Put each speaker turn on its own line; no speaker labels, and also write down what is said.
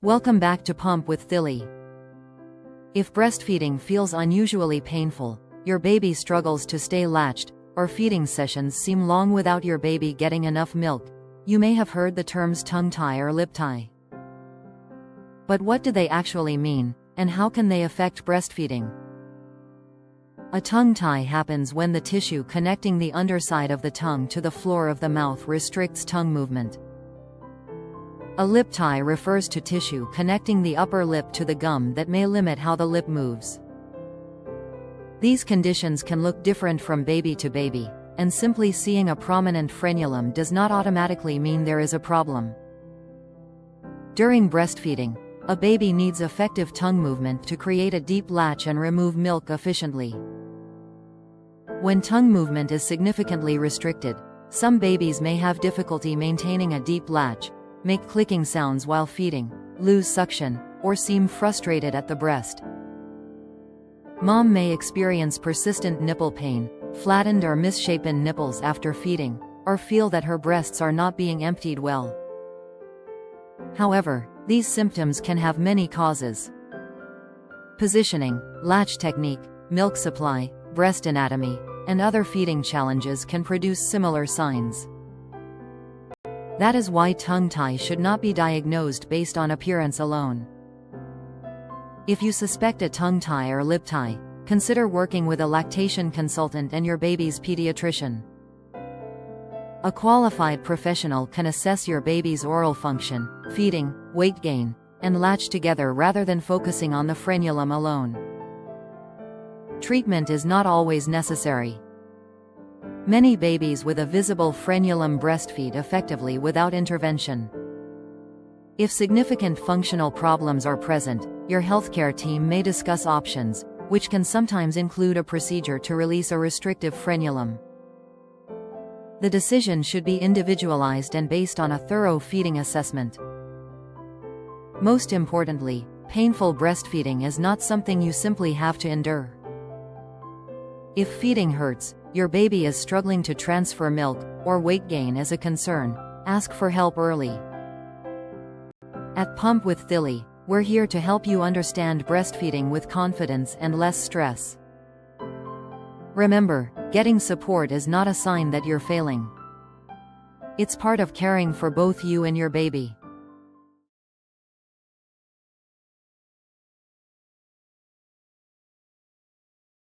Welcome back to Pump with Thilly. If breastfeeding feels unusually painful, your baby struggles to stay latched, or feeding sessions seem long without your baby getting enough milk, you may have heard the terms tongue tie or lip tie. But what do they actually mean, and how can they affect breastfeeding? A tongue tie happens when the tissue connecting the underside of the tongue to the floor of the mouth restricts tongue movement. A lip tie refers to tissue connecting the upper lip to the gum that may limit how the lip moves. These conditions can look different from baby to baby, and simply seeing a prominent frenulum does not automatically mean there is a problem. During breastfeeding, a baby needs effective tongue movement to create a deep latch and remove milk efficiently. When tongue movement is significantly restricted, some babies may have difficulty maintaining a deep latch, make clicking sounds while feeding, lose suction, or seem frustrated at the breast. Mom may experience persistent nipple pain, flattened or misshapen nipples after feeding, or feel that her breasts are not being emptied well. However, these symptoms can have many causes. Positioning, latch technique, milk supply, breast anatomy, and other feeding challenges can produce similar signs. That is why tongue tie should not be diagnosed based on appearance alone. If you suspect a tongue tie or lip tie, consider working with a lactation consultant and your baby's pediatrician. A qualified professional can assess your baby's oral function, feeding, weight gain, and latch together rather than focusing on the frenulum alone. Treatment is not always necessary. Many babies with a visible frenulum breastfeed effectively without intervention. If significant functional problems are present, your healthcare team may discuss options, which can sometimes include a procedure to release a restrictive frenulum. The decision should be individualized and based on a thorough feeding assessment. Most importantly, painful breastfeeding is not something you simply have to endure. If feeding hurts, your baby is struggling to transfer milk, or weight gain is a concern, ask for help early. At Pump with Thilly, we're here to help you understand breastfeeding with confidence and less stress. Remember, getting support is not a sign that you're failing. It's part of caring for both you and your baby.